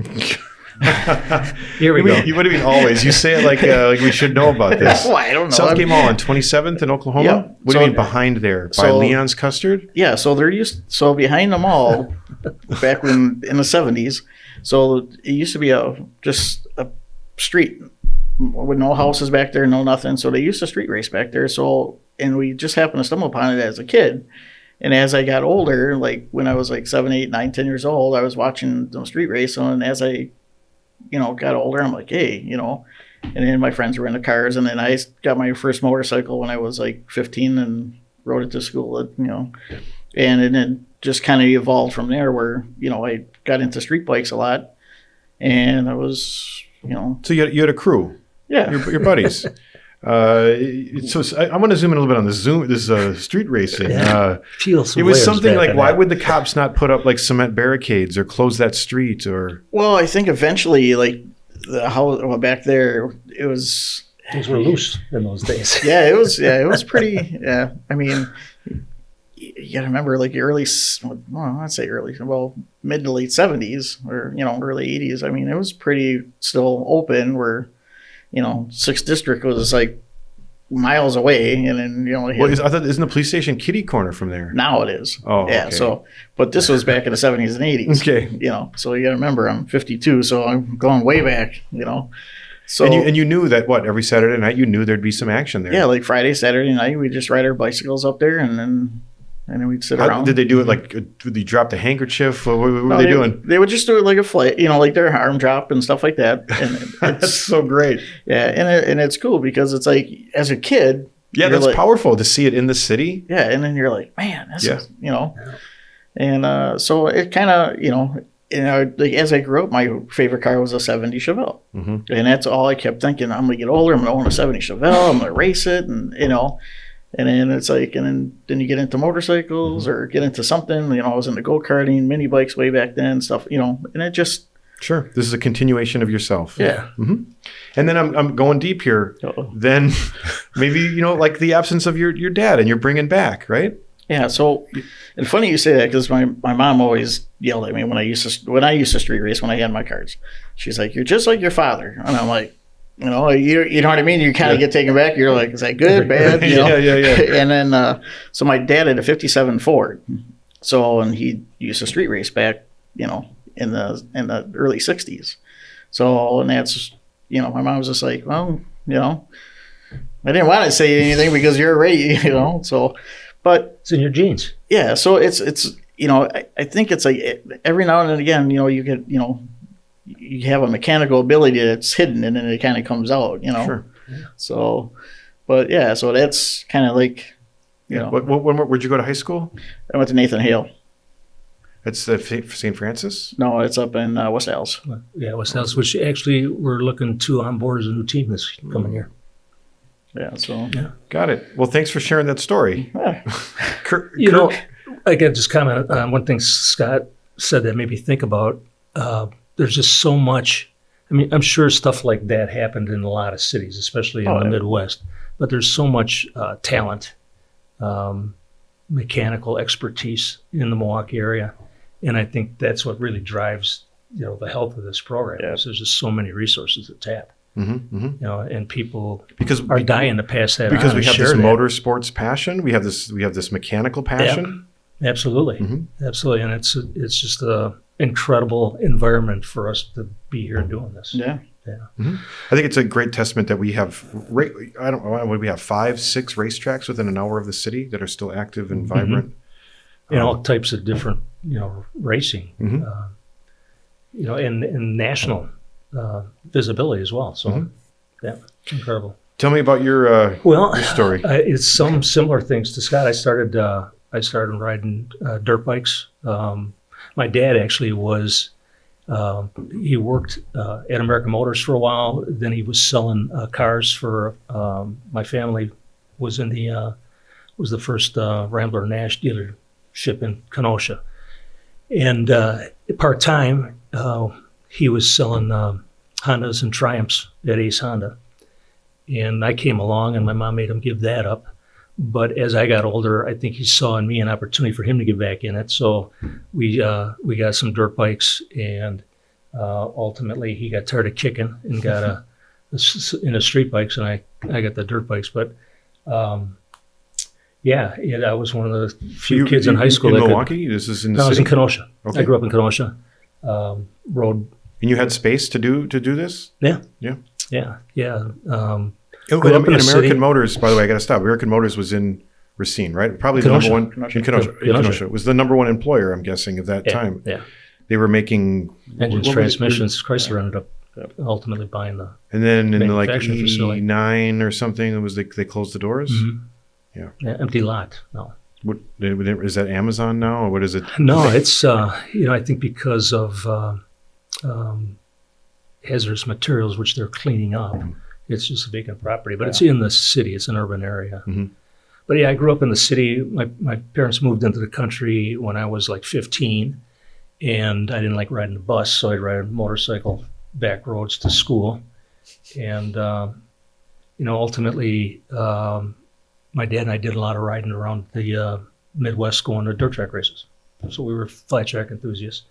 Here we go. What do you mean always? You say it like we should know about this. Well, I don't know. Southgate Mall on 27th in Oklahoma? Yeah. What do you mean behind there? By Leon's Custard? Yeah, so behind the mall, back in the 70s, so it used to be just a street with no houses back there, no nothing. So they used to street race back there. So, and we just happened to stumble upon it as a kid. And as I got older, when I was 7, 8, 9, 10 years old, I was watching them street race. And as I, got older, I'm like, hey, and then my friends were into cars. And then I got my first motorcycle when I was 15 and rode it to school, and it just kind of evolved from there where, I got into street bikes a lot. And I was, So you had a crew. Yeah. Your buddies. So I want to zoom in a little bit on this street racing. Feels it was something like, why would the cops not put up cement barricades or close that street? Or well, I think eventually back there it was things were loose in those days. Yeah, it was pretty. Yeah, I mean, you got to remember I'd say mid to late 70s or early 80s. I mean, it was pretty still open where. 6th District was miles away, and then I thought isn't the police station kitty corner from there? Now it is. Oh, yeah. Okay. So, but this was back in the 70s and 80s. Okay. So you got to remember, I'm 52, so I'm going way back. So and you knew that every Saturday night you knew there'd be some action there. Yeah, Friday, Saturday night, we just ride our bicycles up there, and then we'd sit around. Did they do it did they drop the handkerchief? What were they doing? They would just do it like a flight, their arm drop and stuff like that. And that's so great. Yeah, and it's cool because it's as a kid. Yeah, that's powerful to see it in the city. Yeah, and then you're like, man, this is, And so it kind of, as I grew up, my favorite car was a 70 Chevelle. Mm-hmm. And that's all I kept thinking. I'm going to get older, I'm going to own a 70 Chevelle, I'm going to race it, and, And then it's and then you get into motorcycles or get into something. I was into go-karting, mini bikes way back then, stuff, and it just. Sure. This is a continuation of yourself. Yeah. Mm-hmm. And then I'm going deep here. Uh-oh. Then maybe, the absence of your dad and you're bringing back, right? Yeah. So, and funny you say that because my mom always yelled at me when I used to street race when I had my cards. She's like, "You're just like your father," and I'm like. You know what I mean? You kind of get taken back. You're like, is that good, bad? Yeah. And then, so my dad had a 57 Ford. So, and he used to street race back, in the early 60s. So, and that's, my mom was just like, well, I didn't want to say anything because you're already, so, but. It's in your genes. Yeah. So it's I think it's every now and again, you get, you have a mechanical ability that's hidden and then it kind of comes out, Sure. Yeah. So, but yeah, so that's kind of Where'd you go to high school? I went to Nathan Hale. It's St. Francis? No, it's up in West Allis. Yeah, West Allis, which actually we're looking to onboard as a new team this coming year. Yeah, so. Yeah. Got it. Well, thanks for sharing that story. Yeah. I can just comment on one thing Scott said that made me think about. There's just so much. I mean, I'm sure stuff like that happened in a lot of cities, especially in the Midwest. But there's so much talent, mechanical expertise in the Milwaukee area, and I think that's what really drives the health of this program. Yeah. There's just so many resources to tap. Mm-hmm, mm-hmm. And people are dying to pass that on. Because we have this motorsports passion, we have this mechanical passion. Yeah, absolutely, absolutely, and it's just a incredible environment for us to be here doing this. Yeah. Mm-hmm. I think it's a great testament that we have. I don't know. What we have 5, 6 racetracks within an hour of the city that are still active and vibrant. And all types of different, racing, and national visibility as well. So, yeah, incredible. Tell me about your story. It's some similar things to Scott. I started riding dirt bikes. My dad actually was He worked at American Motors for a while. Then he was selling cars for my family. Was in the was the first Rambler Nash dealership in Kenosha, and part time he was selling Hondas and Triumphs at Ace Honda. And I came along, and my mom made him give that up. But as I got older, I think he saw in me an opportunity for him to get back in it. So we got some dirt bikes, and ultimately he got tired of kicking and got into street bikes, and I got the dirt bikes. But I was one of the few kids in high school. In Milwaukee? This is in the No, I was city? in Kenosha. Okay. I grew up in Kenosha. Rode. And you had space to do this? Yeah. Yeah. Yeah. Yeah. Oh, Grew up in and the American city. Motors, by the way, I got to stop. American Motors was in Racine, right? Probably Kenosha. the number one Kenosha. in Kenosha. Kenosha. It was the number one employer, I'm guessing, at that Yeah. time. Yeah. They were making Engines, what was it? transmissions. Chrysler ended up ultimately buying the. And then in like Manufacturing facility. 89 or something, it was they closed the doors. Yeah. Empty lot. No. What is that? Amazon now, or what is it? No, it's I think because of hazardous materials, which they're cleaning up. It's just a vacant property, but it's in the city. It's an urban area. Mhm. But yeah, I grew up in the city. My parents moved into the country when I was like 15, and I didn't like riding the bus, so I'd ride a motorcycle back roads to school. And ultimately, my dad and I did a lot of riding around the Midwest, going to dirt track races. So we were flat track enthusiasts.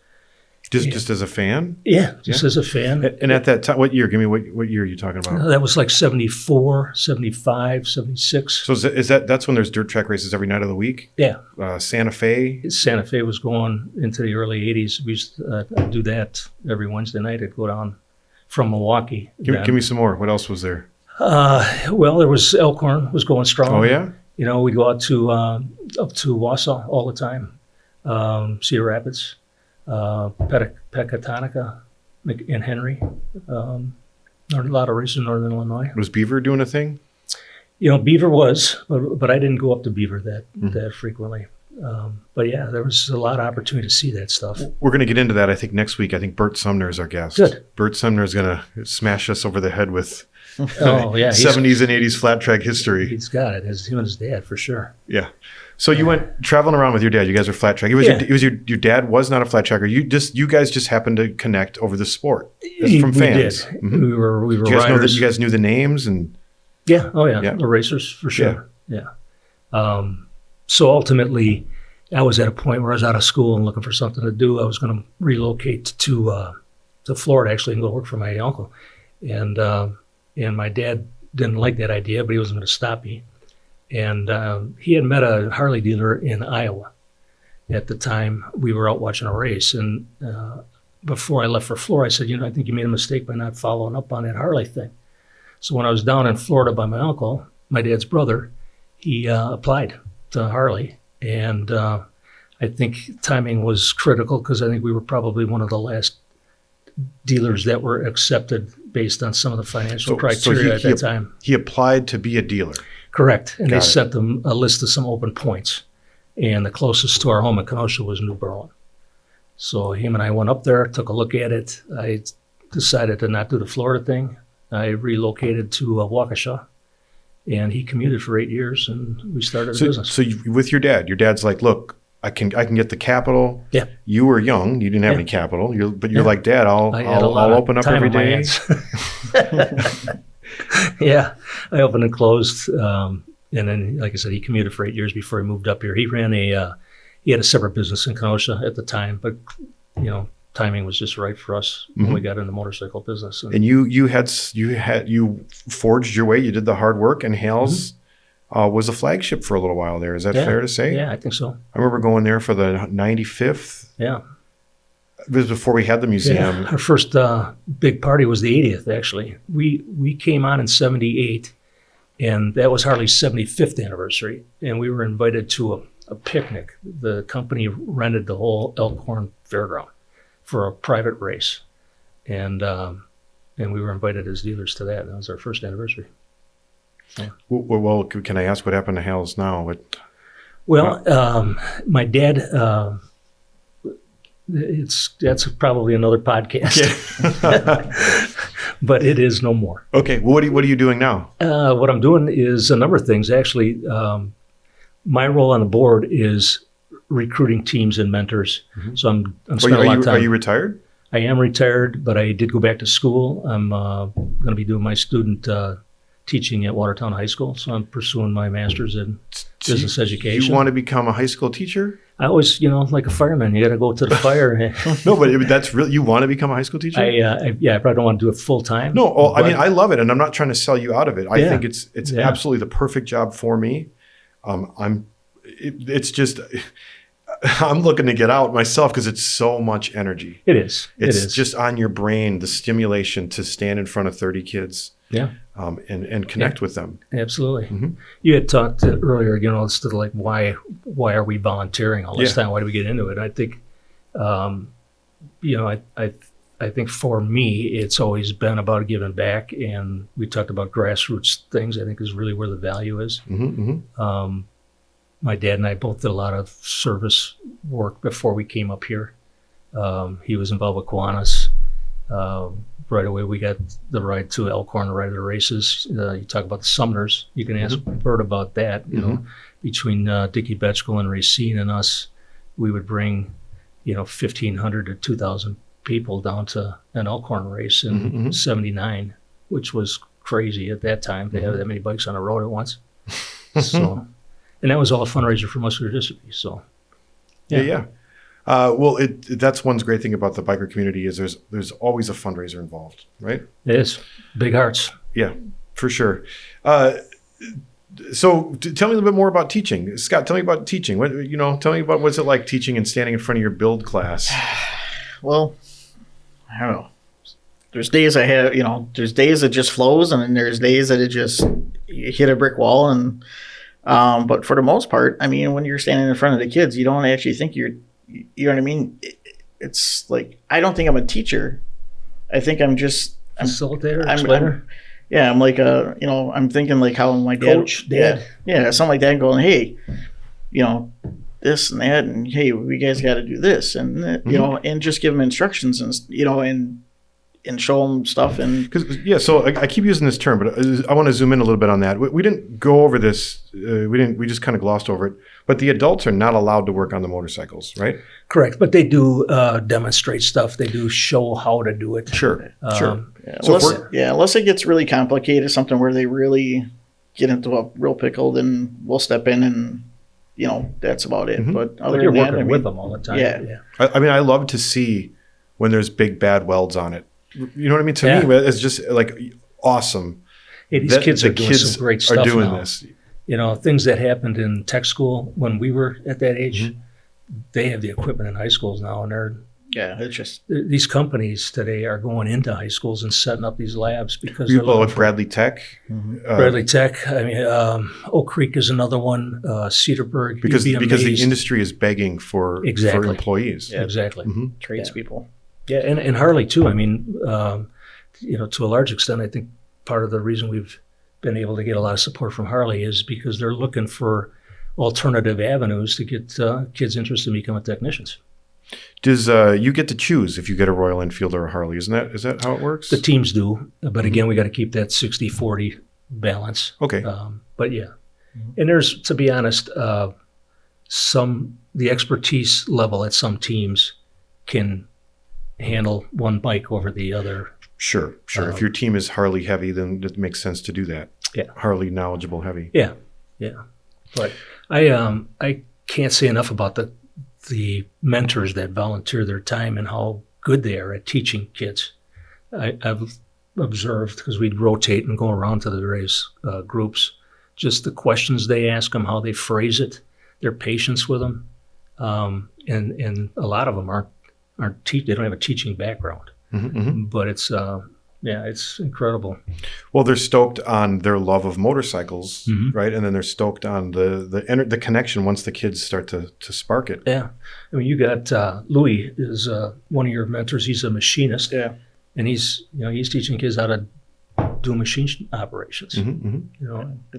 Just as a fan? Yeah, just as a fan. And at that time, what year? Give me what year are you talking about? That was like 74, 75, 76. So that's when there's dirt track races every night of the week? Yeah. Santa Fe? Santa Fe was going into the early 80s. We used to do that every Wednesday night. I'd go down from Milwaukee. Give me some more. What else was there? Well, there was Elkhorn was going strong. Oh, yeah? We'd go out to up to Wausau all the time. Cedar Rapids, Pecatonica, and Henry. A lot of races in Northern Illinois. Was Beaver doing a thing? Beaver was, but I didn't go up to Beaver that frequently. But yeah, there was a lot of opportunity to see that stuff. We're going to get into that, I think, next week. I think Bert Sumner is our guest. Good. Bert Sumner is going to smash us over the head with Oh yeah, 70s and 80s flat track history. he's got it. Him and his dad for sure. Yeah. So you went traveling around with your dad. You guys are flat track. Your dad was not a flat tracker. You guys just happened to connect over the sport from fans. We did. Mhm. We were Do you guys know that riders. you guys knew the names and Yeah. Oh yeah. Yeah. The racers for sure. Yeah. So ultimately, I was at a point where I was out of school and looking for something to do. I was going to relocate to Florida actually and go work for my uncle, and my dad didn't like that idea, but he wasn't going to stop me. And he had met a Harley dealer in Iowa. At the time, we were out watching a race, and before I left for Florida, I said, I think you made a mistake by not following up on that Harley thing. So when I was down in Florida by my uncle, my dad's brother, he applied to Harley. And I think timing was critical because I think we were probably one of the last dealers that were accepted based on some of the financial criteria at that time. He applied to be a dealer. Correct. And Got they it. sent them a list of some open points. And the closest to our home in Kenosha was New Berlin. So him and I went up there, took a look at it. I decided to not do the Florida thing. I relocated to Waukesha, and he commuted for 8 years, and we started a business. So with your dad's like, look, I can get the capital. Yeah. You were young. You didn't have Yeah. any capital. But you're Yeah. like, Dad, I had a lot I'll of open up time every on my day. hands. Yeah, I opened and closed, and then, like I said, he commuted for 8 years before he moved up here. He ran he had a separate business in Kenosha at the time, but timing was just right for us when we got in the motorcycle business. And you forged your way. You did the hard work, and Hales was a flagship for a little while there. Is that fair to say? Yeah, I think so. I remember going there for the 95th. Yeah. It was before we had the museum. Yeah. Our first big party was the 80th, actually. We came on in 78, and that was Harley's 75th anniversary, and we were invited to a picnic. The company rented the whole Elkhorn Fairground for a private race, and we were invited as dealers to that. That was our first anniversary. Yeah. Well, can I ask what happened to Hales now? Well, my dad That's probably another podcast, but it is no more. Okay. Well, what are you doing now? What I'm doing is a number of things. Actually, my role on the board is recruiting teams and mentors. So I'm spending a lot of time. Are you retired? I am retired, but I did go back to school. I'm going to be doing my student teaching at Watertown High School. So I'm pursuing my master's in business education. You want to become a high school teacher? I always, like a fireman, you got to go to the fire. No, but that's really, you want to become a high school teacher? I probably don't want to do it full time. No, I mean, I love it, and I'm not trying to sell you out of it. I think it's Yeah. absolutely the perfect job for me. It's just, I'm looking to get out myself because it's so much energy. It is. It's just on your brain, the stimulation to stand in front of 30 kids. Yeah. And connect with them. Absolutely. You had talked earlier, as to like why are we volunteering all this time? Why do we get into it? I think, I think for me, it's always been about giving back, and we talked about grassroots things. I think is really where the value is. My dad and I both did a lot of service work before we came up here. He was involved with Kiwanis. Right away, we got the ride to Elkhorn, the ride to the races. You talk about the Sumners. You can ask Bert about that. Between Dickie Betchkel and Racine and us, we would bring, 1,500 to 2,000 people down to an Elkhorn race in '79, which was crazy at that time to have that many bikes on the road at once. So, and that was all a fundraiser for muscular dystrophy. So, Yeah. Well, that's one great thing about the biker community is there's always a fundraiser involved, right? It is. Big hearts. Yeah, for sure. So tell me a little bit more about teaching. Scott, tell me about teaching. Tell me about what's it like teaching and standing in front of your build class. Well, I don't know. There's days I have, there's days it just flows, and then there's days that you hit a brick wall. And but for the most part, I mean, when you're standing in front of the kids, you don't actually think you know what I mean? It's like, I don't think I'm a teacher. I think I'm just facilitator, explainer. I'm like I'm thinking like how my dad, coach, dad, something like that, going, hey, this and that, and hey, we guys got to do this, and and just give them instructions, and and show them stuff. And so I keep using this term, but I want to zoom in a little bit on that. We didn't go over this. We just kind of glossed over it. But the adults are not allowed to work on the motorcycles, right? Correct. But they do demonstrate stuff. They do show how to do it. Sure. Yeah, unless it gets really complicated, something where they really get into a real pickle, then we'll step in and, that's about it. But other you're than that, working with them all the time. Yeah. I mean, I love to see when there's big bad welds on it. You know what I mean? To me, it's just like awesome. Hey, these kids are doing some great stuff are doing now. This. Things that happened in tech school when we were at that age, they have the equipment in high schools now, and it's just these companies today are going into high schools and setting up these labs because with Bradley Tech. Bradley Tech. I mean, Oak Creek is another one. Cedarburg. Because the industry is begging for employees. Yeah, exactly. Tradespeople. Yeah, and Harley too. I mean, to a large extent, I think part of the reason we've been able to get a lot of support from Harley is because they're looking for alternative avenues to get kids interested in becoming technicians. Does you get to choose if you get a Royal Enfield or a Harley? Is that how it works? The teams do, but again, we got to keep that 60-40 balance. Okay. But yeah, and there's, to be honest, the expertise level at some teams can handle one bike over the other. Sure. If your team is Harley heavy, then it makes sense to do that. Yeah. Harley knowledgeable heavy. Yeah. But I can't say enough about the mentors that volunteer their time and how good they are at teaching kids. I've observed, because we'd rotate and go around to the various groups, just the questions they ask them, how they phrase it, their patience with them, and a lot of them they don't have a teaching background, but it's incredible. Well, they're stoked on their love of motorcycles, right? And then they're stoked on the connection once the kids start to spark it. Yeah, I mean, you got Louis is one of your mentors. He's a machinist. Yeah, and he's teaching kids how to do machine operations. And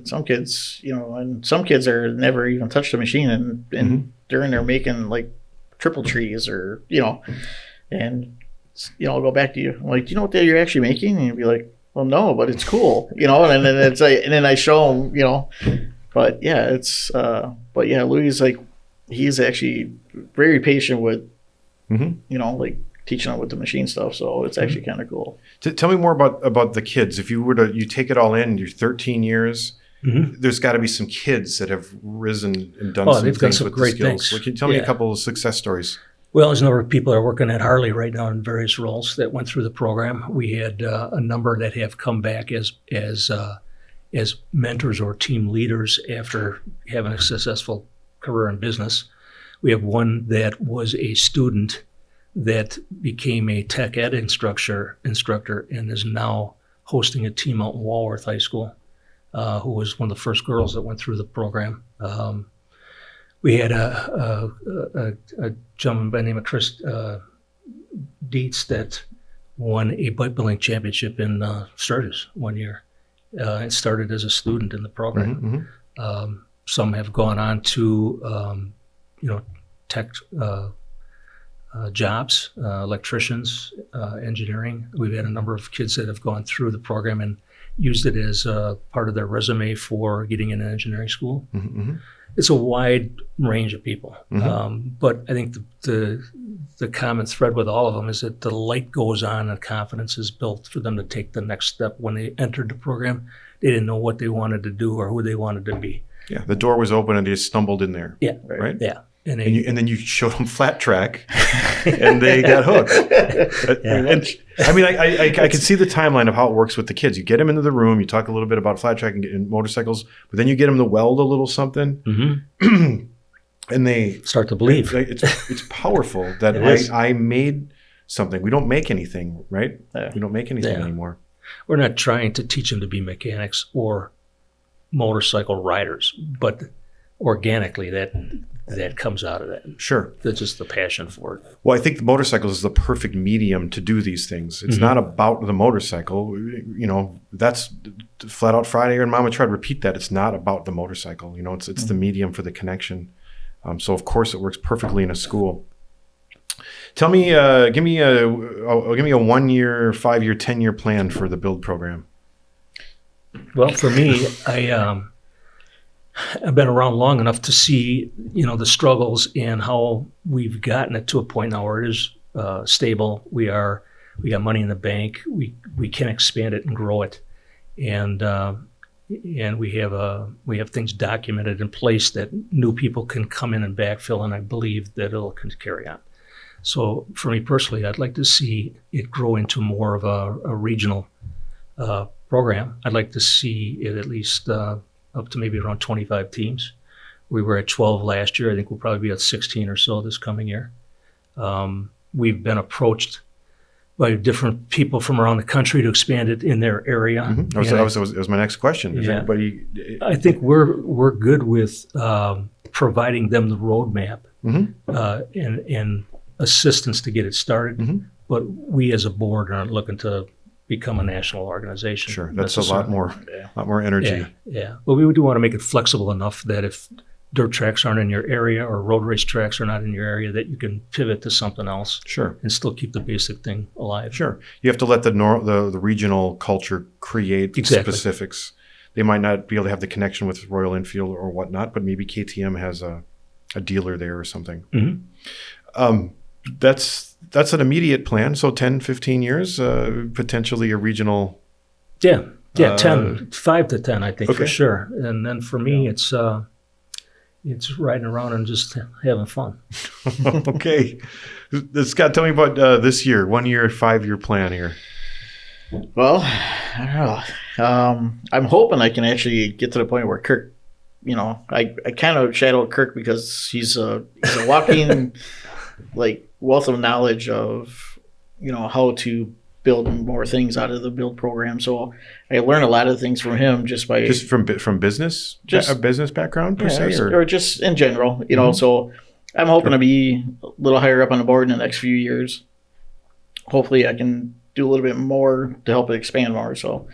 some kids, and some kids are never even touched a machine, and during they're making like triple trees or, and, I'll go back to you. I'm like, do you know what you're actually making? And you'll be like, well, no, but it's cool, and then it's like, and then I show him, but yeah, Louis is like, he's actually very patient with, like teaching him with the machine stuff. So it's actually kind of cool. Tell me more about the kids. If you were to, you take it all in, you're 13 years, there's got to be some kids that have risen and done some they've things done some with the great skills. things. Well, can you tell me a couple of success stories? Well, there's a number of people that are working at Harley right now in various roles that went through the program. We had a number that have come back as mentors or team leaders after having a successful career in business. We have one that was a student that became a tech ed instructor and is now hosting a team out in Walworth High School, who was one of the first girls that went through the program. We had a gentleman by the name of Chris Dietz that won a bike building championship in Sturgis one year. It started as a student in the program. Some have gone on to, tech jobs, electricians, engineering. We've had a number of kids that have gone through the program and used it as part of their resume for getting into engineering school. It's a wide range of people, but I think the common thread with all of them is that the light goes on and confidence is built for them to take the next step. When they entered the program, they didn't know what they wanted to do or who they wanted to be. Yeah, the door was open and they stumbled in there. Yeah, right. Yeah, and then you showed them flat track, and they got hooked. And I mean, I can see the timeline of how it works with the kids. You get them into the room, you talk a little bit about flat track and motorcycles, but then you get them to weld a little something, and they start to believe. It's powerful that I made something. We don't make anything, right? Yeah. We don't make anything anymore. We're not trying to teach them to be mechanics or motorcycle riders, but organically that comes out of that. Sure. That's just the passion for it. Well, I think the motorcycle is the perfect medium to do these things. It's not about the motorcycle. That's Flat Out Friday and Mama tried to repeat that. It's not about the motorcycle. It's the medium for the connection. So of course it works perfectly in a school. Tell me, give me a 1 year, 5 year, 10 year plan for the Build program. Well, for me, I've been around long enough to see, the struggles and how we've gotten it to a point now where it is stable. We got money in the bank. We can expand it and grow it, and we have things documented in place that new people can come in and backfill, and I believe that it'll carry on. So for me personally, I'd like to see it grow into more of a regional program. I'd like to see it at least up to maybe around 25 teams. We were at 12 last year. I think we'll probably be at 16 or so this coming year. We've been approached by different people from around the country to expand it in their area. That was my next question. Is anybody? I think we're good with providing them the roadmap and assistance to get it started. But we as a board aren't looking to become a national organization. Sure, that's a lot more energy. Yeah. But we do want to make it flexible enough that if dirt tracks aren't in your area or road race tracks are not in your area, that you can pivot to something else. Sure. And still keep the basic thing alive. Sure. You have to let the regional culture create specifics. They might not be able to have the connection with Royal Enfield or whatnot, but maybe KTM has a dealer there or something. That's an immediate plan. So 10, 15 years, potentially a regional. Yeah, 5 to 10, I think, for sure. And then for me, it's riding around and just having fun. Okay. Scott, tell me about this year, 1 year, 5 year plan here. Well, I don't know. I'm hoping I can actually get to the point where Kirk, I kind of shadowed Kirk because he's a walking wealth of knowledge of how to build more things out of the Build program. So I learned a lot of things from him just from business, a business background per se, or just in general. So I'm hoping to be a little higher up on the board in the next few years. Hopefully, I can do a little bit more to help it expand more. So,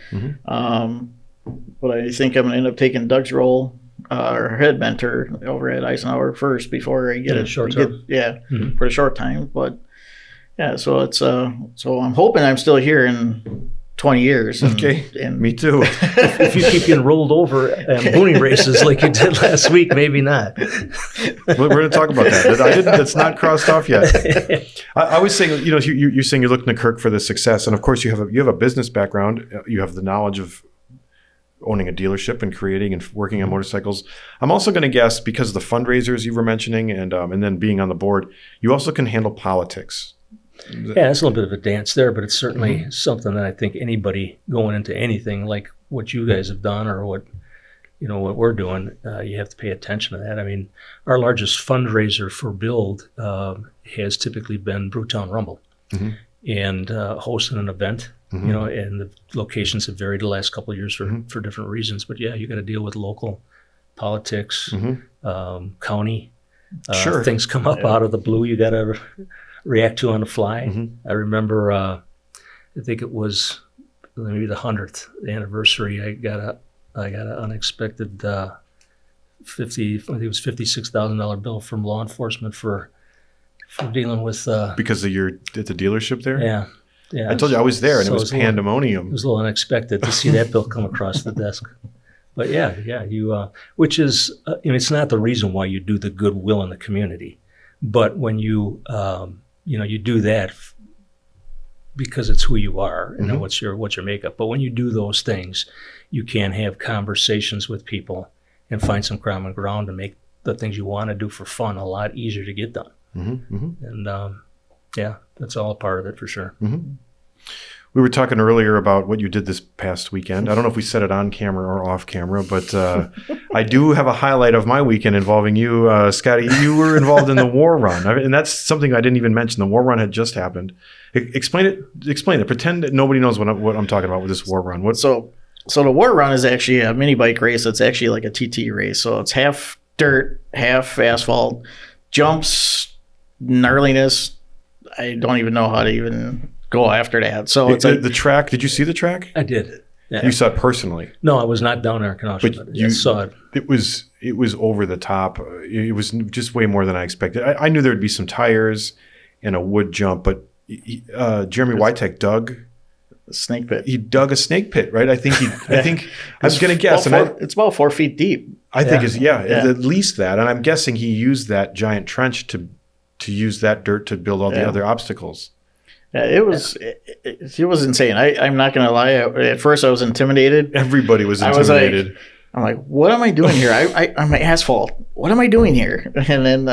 but I think I'm going to end up taking Doug's role our head mentor over at Eisenhower first before I get Yeah, it. short term. For the short time. But yeah, so it's so I'm hoping I'm still here in 20 years. Okay, and me too. If you keep getting rolled over booning races like you did last week, maybe not. We're going to talk about that. That's not crossed off yet. I was saying, you're saying you're looking to Kirk for the success, and of course you have a business background. You have the knowledge of owning a dealership and creating and working on motorcycles. I'm also going to guess, because of the fundraisers you were mentioning, and then being on the board, you also can handle politics. Yeah, it's a little bit of a dance there, but it's certainly something that I think anybody going into anything like what you guys have done or what we're doing, you have to pay attention to that. I mean, our largest fundraiser for Build has typically been Brewtown Rumble, and hosting an event. And the locations have varied the last couple of years for different reasons. But yeah, you got to deal with local politics, county. Sure. Things come up out of the blue. You got to react to on the fly. I remember, I think it was maybe the 100th anniversary. I got an unexpected $56,000 bill from law enforcement for dealing with Because at the dealership there. Yeah. I told you I was there, and So it was pandemonium. It was a little unexpected to see that bill come across the desk. But yeah, you which is it's not the reason why you do the goodwill in the community, but when you you do that because it's who you are and what's your makeup. But when you do those things, you can have conversations with people and find some common ground to make the things you want to do for fun a lot easier to get done. And yeah, that's all a part of it for sure. We were talking earlier about what you did this past weekend. I don't know if we said it on camera or off camera, but I do have a highlight of my weekend involving you, Scotty. You were involved in the war run, and that's something I didn't even mention. The war run had just happened. Explain it. Pretend that nobody knows what I'm talking about with this war run. So the war run is actually a mini bike race. It's actually like a TT race. So it's half dirt, half asphalt, jumps, gnarliness. I don't even know how to even go after that. So it's the track. Did you see the track? I did. Yeah. You saw it personally. No, I was not down there in Kenosha, but you saw it. It was over the top. It was just way more than I expected. I knew there'd be some tires and a wood jump, but Jeremy Wytek dug a snake pit. He dug a snake pit, right? I think I was going to guess. It's about 4 feet deep. I think at least that. And I'm guessing he used that giant trench to use that dirt to build all the other obstacles. Yeah, it was insane. I'm not going to lie. At first, I was intimidated. Everybody was intimidated. I'm like, what am I doing here? I'm asphalt. What am I doing here? And then,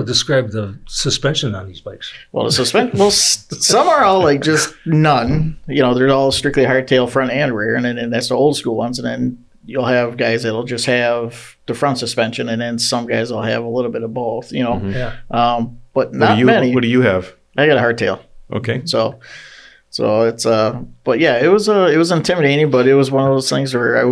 describe the suspension on these bikes. Well, some are all like just none. They're all strictly hardtail front and rear, and that's the old school ones. And then you'll have guys that'll just have the front suspension, and then some guys will have a little bit of both. But not many. What do you have? I got a hardtail. Okay. So it's but yeah, it was intimidating, but it was one of those things where I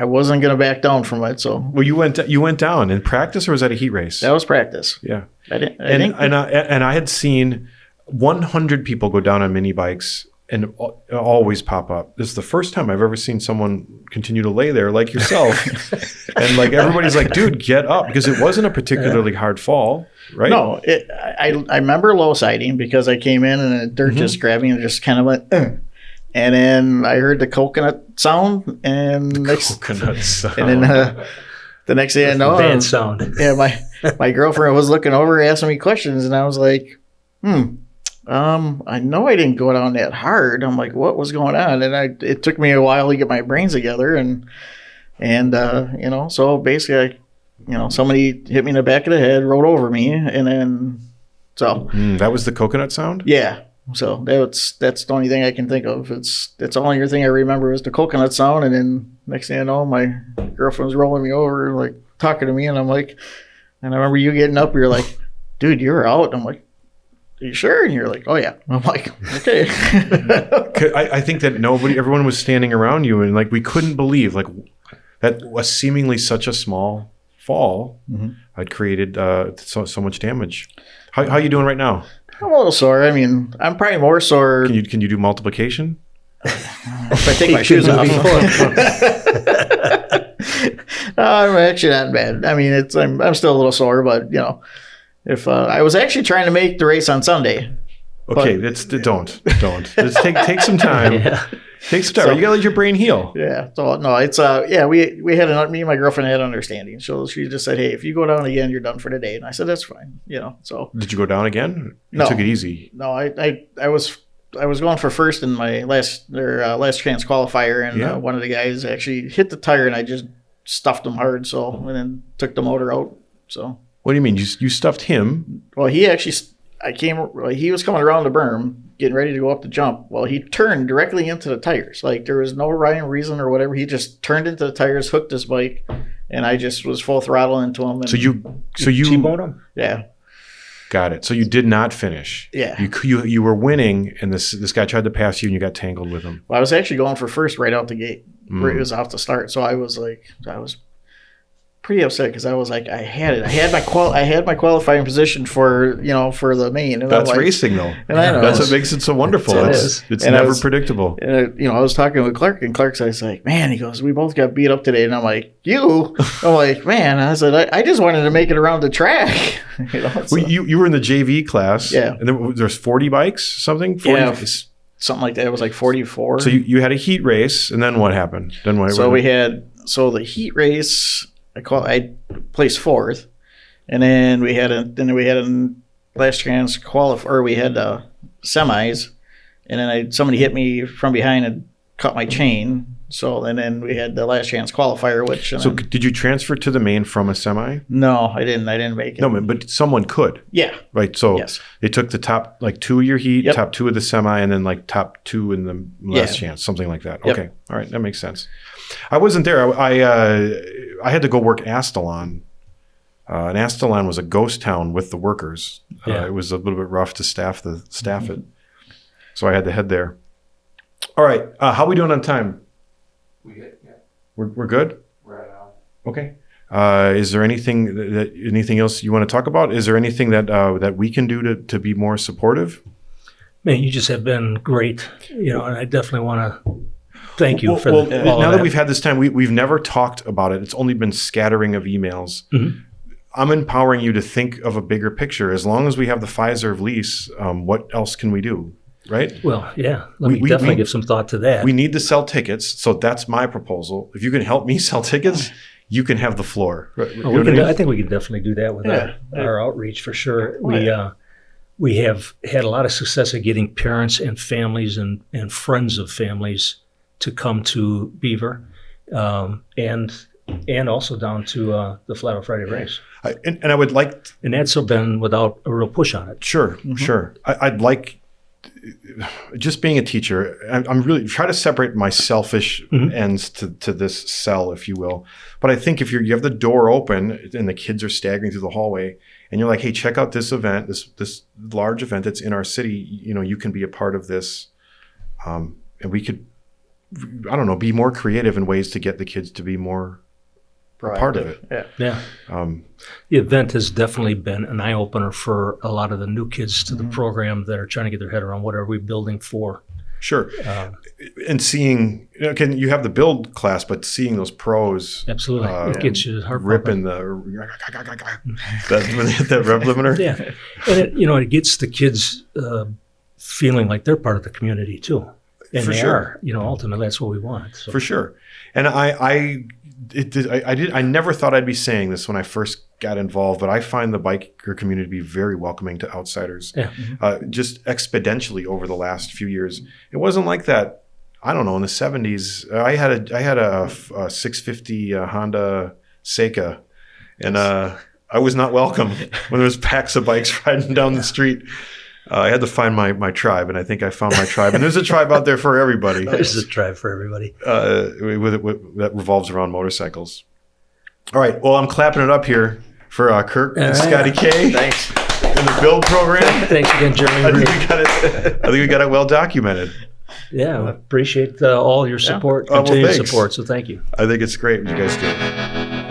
wasn't going to back down from it. So well, you went down in practice, or was that a heat race? That was practice. Yeah. I had seen 100 people go down on mini bikes and always pop up. This is the first time I've ever seen someone continue to lay there like yourself. And like everybody's like, dude, get up, because it wasn't a particularly hard fall, right? No, I remember low siding because I came in and the dirt just grabbed me and just kind of went, and then I heard the coconut sound and then the next thing I know, band sound. Yeah, my girlfriend was looking over asking me questions, and I was like, I know I didn't go down that hard. I'm like, what was going on? And it took me a while to get my brains together, and so basically somebody hit me in the back of the head, rolled over me, and then that was the coconut sound? Yeah. So that's the only thing I can think of. That's the only thing I remember is the coconut sound, and then next thing I know, my girlfriend was rolling me over, like talking to me, and I'm like, and I remember you getting up, you're like, dude, you're out. I'm like, are you sure? And you're like, oh yeah. I'm like, okay. I think that everyone was standing around you, and like we couldn't believe like that was seemingly such a small fall had created so much damage. How you doing right now? I'm a little sore. I mean, I'm probably more sore. Can you do multiplication? If I take my shoes off. I'm actually not bad. I mean, I'm still a little sore, but if I was actually trying to make the race on Sunday. Okay, don't. Let's take some time. Yeah. Take some time. You gotta let your brain heal. Yeah. So no, it's we had me and my girlfriend had understanding. So she just said, hey, if you go down again, you're done for the day. And I said, that's fine. So Did you go down again? You No. took it easy. no, I was going for first in my last chance qualifier, and Yeah. one of the guys actually hit the tire, and I just stuffed him hard. So and then took the motor out. So What do you mean? You stuffed him? well, he actually he was coming around the berm, getting ready to go up the jump. Well, he turned directly into the tires. Like there was no rhyme or reason or whatever. He just turned into the tires, hooked his bike, and I just was full throttle into him. And, So you T-bone him? yeah. got it. So you did not finish. Yeah. You were winning, and this guy tried to pass you, and you got tangled with him. Well, I was actually going for first right out the gate. Where Mm. it was off the start. So I was pretty upset because I was like, I had it. I had my qualifying position for the main. And That's I'm like, racing, though. And I know. That's what makes it so wonderful. It It's is. it's And I never was- predictable. And I was talking with Clark, and Clark says like, "Man," he goes, "We both got beat up today." And I'm like, "You?" I'm like, "Man," I said, "I just wanted to make it around the track." So, Well, you were in the JV class. Yeah. And there's 40 bikes, something? 40, Yeah. something like that. It was like 44. So you had a heat race, and then what happened? Then what? So the heat race. I placed fourth, and then we had a last chance or we had semis, and then somebody hit me from behind and cut my chain. So and then we had the last chance qualifier, which So did you transfer to the main from a semi? no, I didn't make it. No, but someone could, Yeah. right? So Yes. they took the top like 2 of your heat, Yep. top 2 of the semi, and then like top 2 in the last Yeah. chance, something like that. Yep. Okay, all right, that makes sense. I wasn't there. I had to go work Astalon. And Astalon was a ghost town with the workers. Yeah. It was a little bit rough to staff it, so I had to head there. All right, how are we doing on time? We good? Yeah, We're good. right on. Okay. Is there anything else you want to talk about? Is there anything that we can do to be more supportive? Man, you just have been great, and I definitely want to thank you for Well, all now of that we've had this time, we've never talked about it. It's only been scattering of emails. Mhm. I'm empowering you to think of a bigger picture. As long as we have the Pfizer lease, what else can we do? Right? Well, yeah, let me We- definitely we- give some thought to that. We need to sell tickets. So that's my proposal. If you can help me sell tickets, you can have the floor. Right? You know Well, what I mean? I think we can definitely do that with our outreach for sure. We have had a lot of success at getting parents and families and friends of families to come to Beaver, and also down to the Flat Out Friday race. And I would like, And that's been without a real push on it. sure. I'd like, just being a teacher, I'm really trying to separate my selfish ends to this cell, if you will. But I think if you have the door open and the kids are staggering through the hallway, and you're like, "Hey, check out this event, this large event that's in our city. You can be a part of this," and we could, I don't know, be more creative in ways to get the kids to be more a part of it. Yeah. Yeah. Um, The event has definitely been an eye opener for a lot of the new kids to the program that are trying to get their head around what are we building for. Sure. And seeing, you have the build class, but seeing those pros Absolutely. It gets you heart ripping that when they hit that rev limiter. Yeah. And it gets the kids feeling like they're part of the community too. And For they sure. are. Ultimately that's what we want. So. For sure. And I never thought I'd be saying this when I first got involved, but I find the biker community to be very welcoming to outsiders. Yeah. Just exponentially over the last few years. It wasn't like that. I don't know. In the 70s, I had a 650 Honda Seika, and I was not welcome when there was packs of bikes riding down the street. I had to find my tribe, and I think I found my tribe. And there's a tribe out there for everybody. There's a drive for everybody. That revolves around motorcycles. All right. Well, I'm clapping it up here for Kirk and All right. Scotty K. Thanks. In the build program. Thanks again, I Jeremy. think we got it well documented. Yeah, appreciate all your support, Oh, well, continued thanks. support. So thank you. I think it's great what you guys do.